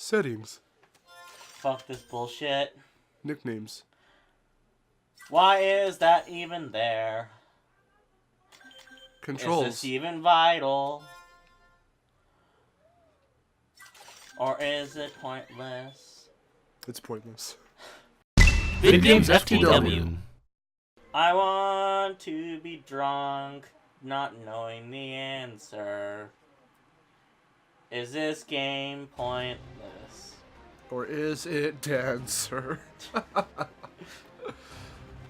Settings. Fuck this bullshit. Nicknames. Why is that even there? Controls. Is this even vital? Or is it pointless? It's pointless. VidGamesFTW. I want to be drunk, not knowing the answer. Is this game pointless? Or is it Dancer?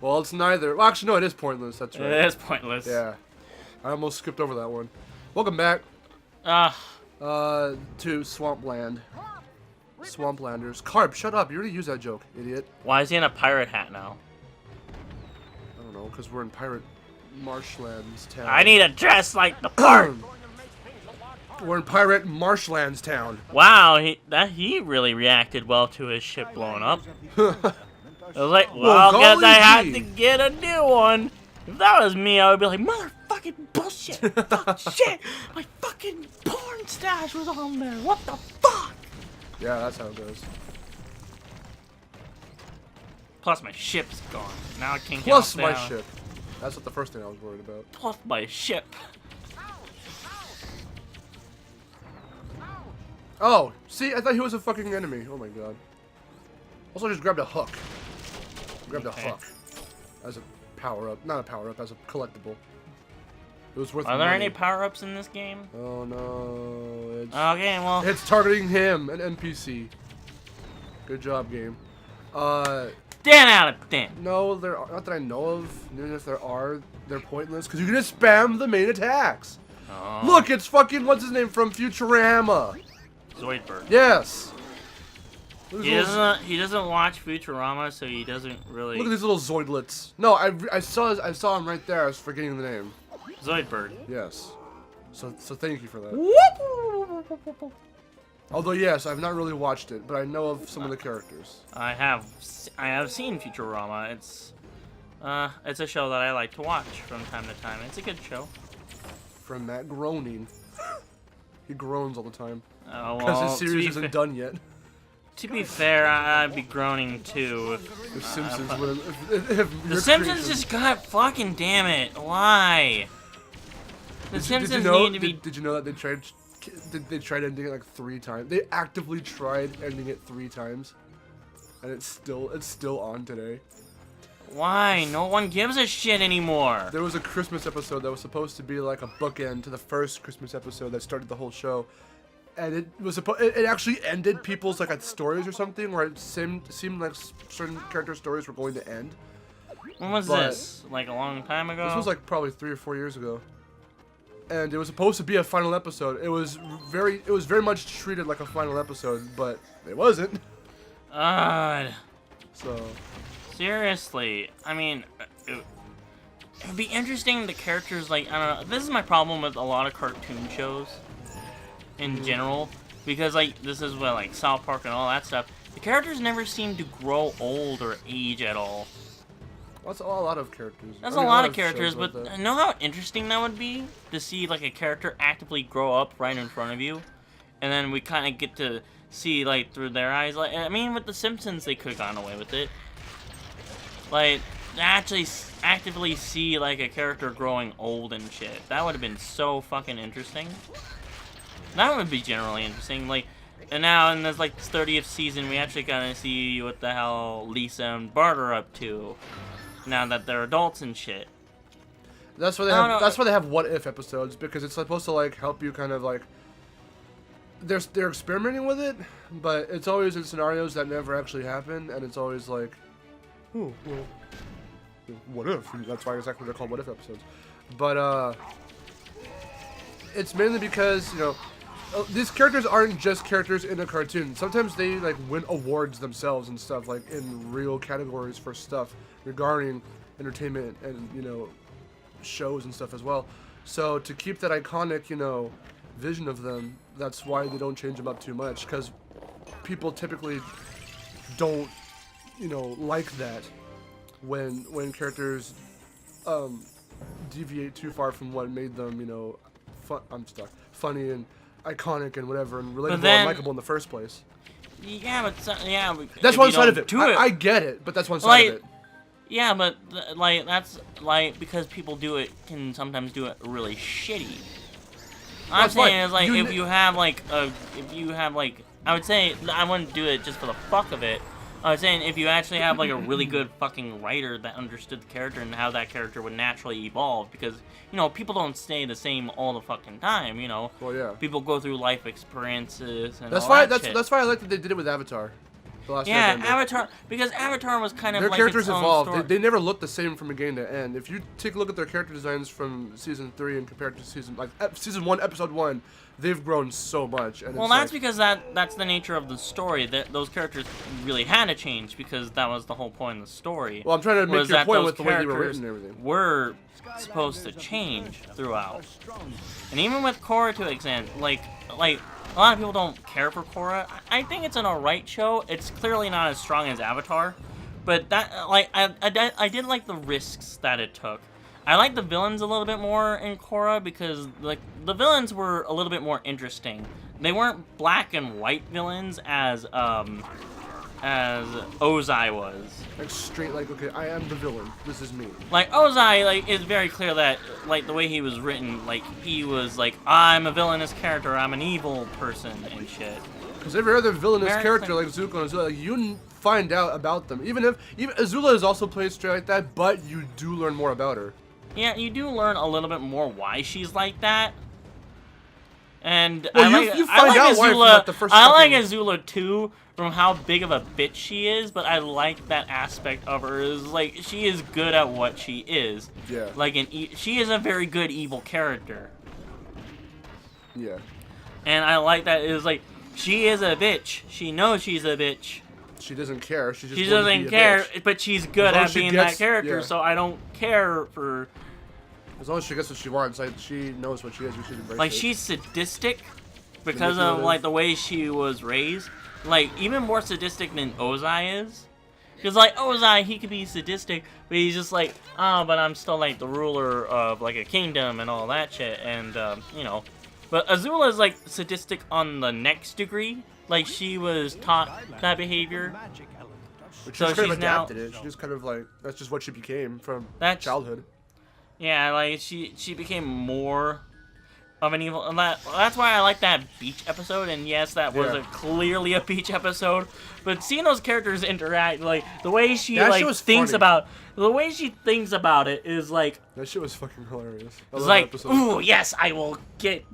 Well, it's neither. Well, actually, no, it is pointless. That's right. It is pointless. Yeah. I almost skipped over that one. Welcome back. To Swampland. Swamplanders. Carp, shut up. You already used that joke, idiot. Why is he in a pirate hat now? I don't know, because we're in Pirate Marshlands Town. I need a dress like the part. We're in Pirate Marshlands Town. Wow, he really reacted well to his ship blowing up. I was like, well, I guess I have to get a new one. If that was me, I would be like, motherfucking bullshit. Fuck shit. My fucking porn stash was on there. What the fuck? Yeah, that's how it goes. Plus my ship's gone. Now I can't get Plus off my down. ship. That's what the first thing I was worried about. Plus my ship. Oh, see, I thought he was a fucking enemy. Oh my god. Also, I just grabbed a hook. Grabbed a hook as a power-up. Not a power-up, as a collectible. It was worth Are there money. any power-ups in this game? Oh no. It's, Okay, well. it's targeting him, an NPC. Good job, game. 10 out of 10. No, there are, not that I know of. Even if there are, they're pointless because you can just spam the main attacks. Oh. Look, it's fucking what's his name from Futurama. Zoidberg. Yes. He doesn't watch Futurama, so he doesn't really. Look at these little zoidlets. No, I saw him right there. I was forgetting the name. Zoidberg. Yes. So thank you for that. Although yes, I've not really watched it, but I know of some of the characters. I have seen Futurama. It's a show that I like to watch from time to time. It's a good show. From Matt groaning. He groans all the time. Oh, Because well, his series isn't done yet. To be fair, I'd be groaning too. The Simpsons would have. The Simpsons just got fucking damn it. Why? The Simpsons need to be. Did you know that they tried ending it like 3 times? They actively tried ending it 3 times, and it's still on today. Why? No one gives a shit anymore. There was a Christmas episode that was supposed to be like a bookend to the first Christmas episode that started the whole show. And it was it actually ended people's like stories or something, where it seemed like certain character stories were going to end. When was this? Like a long time ago? This was like probably 3 or 4 years ago. And it was supposed to be a final episode. It was very much treated like a final episode, but it wasn't. God. So. Seriously, I mean, it would be interesting. The characters, like, I don't know. This is my problem with a lot of cartoon shows. In general, because like this is what like South Park and all that stuff, the characters never seem to grow old or age at all. That's a lot of characters. That's a lot of characters, but know how interesting that would be to see like a character actively grow up right in front of you, and then we kind of get to see like through their eyes. Like I mean, with the Simpsons, they could have gone away with it. Like actually actively see like a character growing old and shit. That would have been so fucking interesting. That would be generally interesting, like, and now in this, like, 30th season, we actually kind of see what the hell Lisa and Bart are up to, now that they're adults and shit. That's why they have, that's why they have what-if episodes, because it's supposed to, like, help you kind of, like, they're experimenting with it, but it's always in scenarios that never actually happen, and it's always like, oh, well, what if? And that's why exactly they're called what-if episodes. But, it's mainly because, you know, these characters aren't just characters in a cartoon. Sometimes they like win awards themselves and stuff, like in real categories for stuff regarding entertainment and, you know, shows and stuff as well. So to keep that iconic, you know, vision of them, that's why they don't change them up too much, because people typically don't, you know, like that when characters deviate too far from what made them, you know, funny and iconic and whatever, and relatable and likable in the first place. Yeah, but yeah. That's one side of it. Do it. I get it, but that's one side of it. Yeah, but like that's like because people do it can sometimes do it really shitty. I'm saying is like if you have like I would say I wouldn't do it just for the fuck of it. I was saying if you actually have like a really good fucking writer that understood the character and how that character would naturally evolve, because you know people don't stay the same all the fucking time. You know, well, yeah, people go through life experiences and that's all why that shit. That's why I like that they did it with Avatar. The last yeah, Airbender. Avatar, because Avatar was kind of their like characters its own evolved. story. They never looked the same from beginning to end. If you take a look at their character designs from season 3 and compare it to season 1, episode 1, they've grown so much. And well, that's because that's the nature of the story. That those characters really had to change because that was the whole point of the story. Well, I'm trying to make your point with the way they were written and everything. Were supposed to change throughout, and even with Korra to extent, like a lot of people don't care for Korra. I think it's an alright show. It's clearly not as strong as Avatar, but that I did like the risks that it took. I like the villains a little bit more in Korra because like the villains were a little bit more interesting. They weren't black and white villains as Ozai was. Like straight, like, okay, I am the villain. This is me. Like Ozai, like it's very clear that like the way he was written, like he was like, I'm a villainous character, I'm an evil person and shit. Because every other villainous character like Zuko and Azula, like, you find out about them. Even Azula is also played straight like that, but you do learn more about her. Yeah, you do learn a little bit more why she's like that. And well, I like Azula. The first I like Azula too, from how big of a bitch she is. But I like that aspect of her is like she is good at what she is. Yeah. Like she is a very good evil character. Yeah. And I like that it is like she is a bitch. She knows she's a bitch. She doesn't care. She doesn't care, but she's good at being that character. Yeah. So I don't care for. As long as she gets what she wants, like she knows what she is. We should embrace like it. She's sadistic because of like the way she was raised. Like even more sadistic than Ozai is. Because like Ozai, he could be sadistic, but he's just like, oh, but I'm still like the ruler of like a kingdom and all that shit, and you know. But Azula is like sadistic on the next degree. Like she was taught that behavior. But so she's adapted it. She just kind of like that's just what she became from childhood. Yeah, like she became more of an evil, and that's why I like that beach episode. And yes, that was clearly a beach episode. But seeing those characters interact, like the way she thinks about it is like that shit was fucking hilarious. It's like, ooh, yes, I will get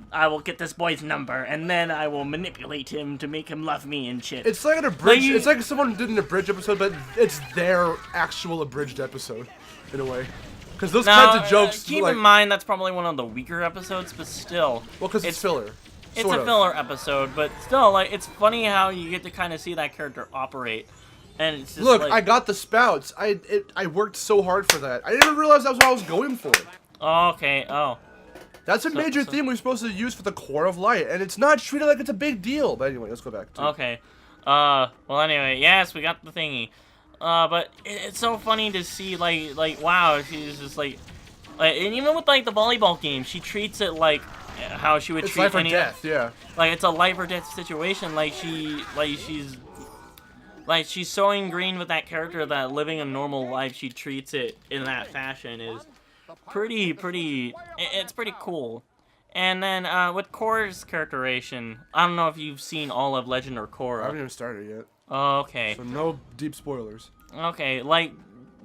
this boy's number, and then I will manipulate him to make him love me and shit. It's like an abridged. It's like someone did an abridged episode, but it's their actual abridged episode, in a way. Because those kinds of jokes. Keep in mind that's probably one of the weaker episodes, but still. Well, because it's filler. It's a filler episode, but still, like, it's funny how you get to kind of see that character operate. And it's just look, like, I got the spouts. I worked so hard for that. I didn't realize that's what I was going for. Oh, okay. Oh. That's a major theme we're supposed to use for the core of light, and it's not treated like it's a big deal. But anyway, let's go back. Okay. Well, anyway, yes, we got the thingy. But it's so funny to see, like, wow, she's just like, and even with like the volleyball game, she treats it like how she would treat life or death, yeah. Like it's a life or death situation. Like she's so ingrained with that character that living a normal life, she treats it in that fashion is pretty. It's pretty cool. And then with Korra's characterization, I don't know if you've seen all of Legend or Korra. I haven't even started yet. Oh, okay. So no deep spoilers. Okay, like,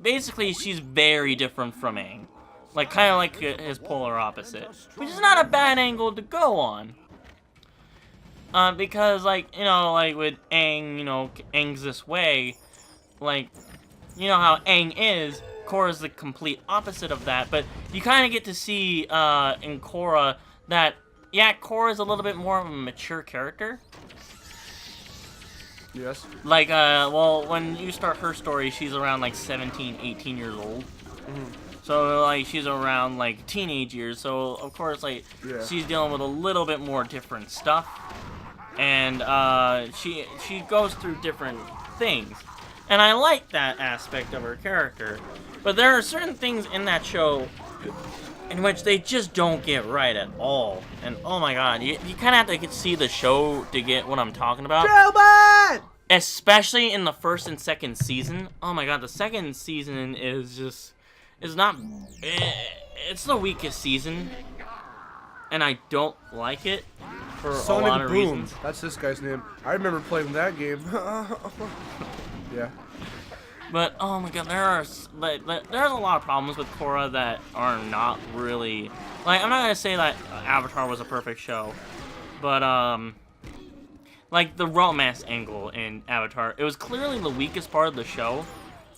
basically she's very different from Aang. Like, kind of like his polar opposite. Which is not a bad angle to go on. Because, like, you know, like with Aang, you know, Aang's this way. Like, you know how Aang is, Korra's the complete opposite of that. But you kind of get to see in Korra that, yeah, Korra's a little bit more of a mature character. Yes. Like, well, when you start her story, she's around, like, 17, 18 years old. Mm-hmm. So, like, she's around, like, teenage years. So, of course, like, she's dealing with a little bit more different stuff. And, she goes through different things. And I like that aspect of her character. But there are certain things in that show in which they just don't get right at all. And oh my god, you kind of have to see the show to get what I'm talking about. Gentlemen! especially in the first and second season. Oh my god, the second season is not. It's the weakest season, and I don't like it for a lot of reasons. That's this guy's name. I remember playing that game. Yeah. But oh my god, there's a lot of problems with Korra that are not really like. I'm not gonna say that Avatar was a perfect show, but like the romance angle in Avatar, it was clearly the weakest part of the show.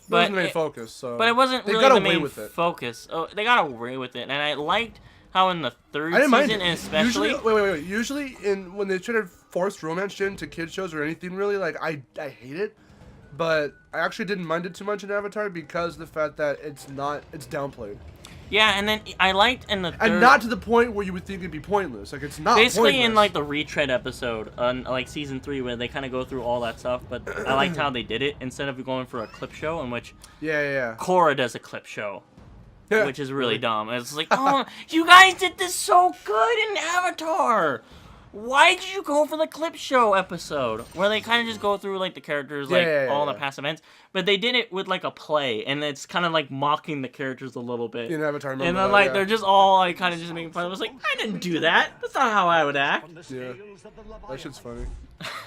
But it wasn't the main focus, so. But it wasn't really the main focus. Oh, they got away with it, and I liked how in the third season, and especially. Wait. Usually, when they try to force romance into kids shows or anything, really, like I hate it. But I actually didn't mind it too much in Avatar because of the fact that it's downplayed. Yeah, and then I liked in the third... And not to the point where you would think it'd be pointless. Like, it's not basically pointless. In, like, the retread episode, on, like, Season 3, where they kind of go through all that stuff, but I liked how they did it, instead of going for a clip show, in which... Yeah. Korra does a clip show. Yeah. Which is really dumb. It's like, oh, you guys did this so good in Avatar! Why did you go for the clip show episode? Where they kind of just go through, like, the characters, like, all the past events. But they did it with, like, a play, and it's kind of, like, mocking the characters a little bit. In Avatar, and then, like, they're just all, like, kind of just making fun. I was like, I didn't do that. That's not how I would act. Yeah. That shit's funny.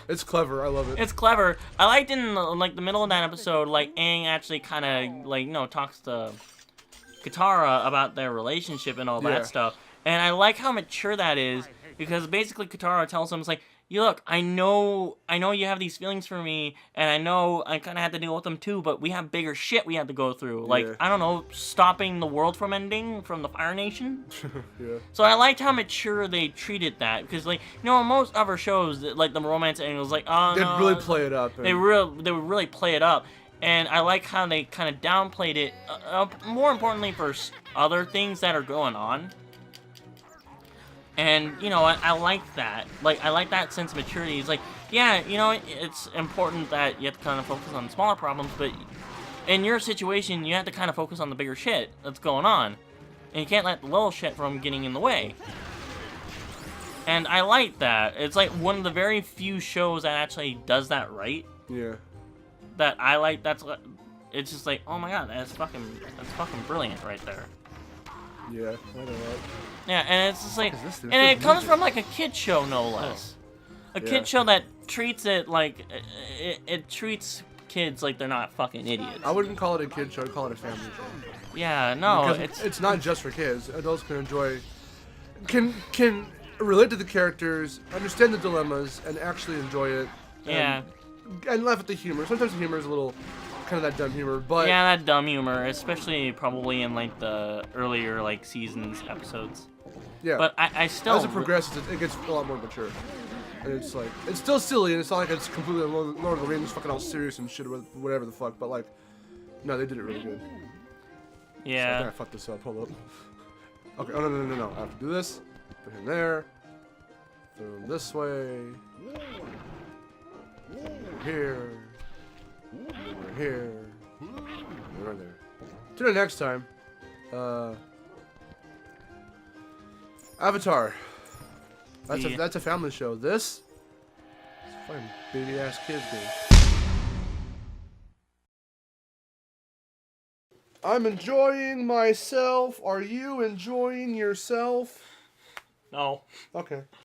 It's clever. I love it. It's clever. I liked in, like, the middle of that episode, like, Aang actually kind of, like, you know, talks to Katara about their relationship and all that stuff. And I like how mature that is. Because basically Katara tells him, it's like, you look, I know you have these feelings for me, and I know I kind of had to deal with them too, but we have bigger shit we have to go through. Like, I don't know, stopping the world from ending from the Fire Nation. Yeah. So I liked how mature they treated that, because, like, you know, most other shows, like, the romance angles, like, oh, They'd really play it up. They would really play it up. And I like how they kind of downplayed it, more importantly for other things that are going on. And, you know, I like that. Like, I like that sense of maturity. It's like, yeah, you know, it's important that you have to kind of focus on smaller problems, but in your situation, you have to kind of focus on the bigger shit that's going on. And you can't let the little shit from getting in the way. And I like that. It's like one of the very few shows that actually does that right. Yeah. That I like. It's just like, oh my god, that's fucking brilliant right there. Yeah, I know that. Yeah, and it's just like, and it comes from like a kid show, no less. A kid show that treats it like, it treats kids like they're not fucking idiots. I wouldn't call it a kid show, I'd call it a family show. Yeah, no, it's not just for kids. Adults can enjoy, can relate to the characters, understand the dilemmas, and actually enjoy it. And laugh at the humor. Sometimes the humor is a little, kind of that dumb humor, but... Yeah, that dumb humor, especially probably in, like, the earlier, like, seasons episodes. Yeah. But I still... As it progresses, it gets a lot more mature. And it's like, it's still silly, and it's not like it's completely Lord of the Rings fucking all serious and shit, or whatever the fuck, but, like, no, they did it really good. Yeah. So I think I fucked this up, hold up. Okay, oh, no. I have to do this, put him there, throw him this way, over here, over here, and right there. Tune in next time. Avatar. That's a family show. This is a fucking baby ass kids game. I'm enjoying myself. Are you enjoying yourself? No. Okay.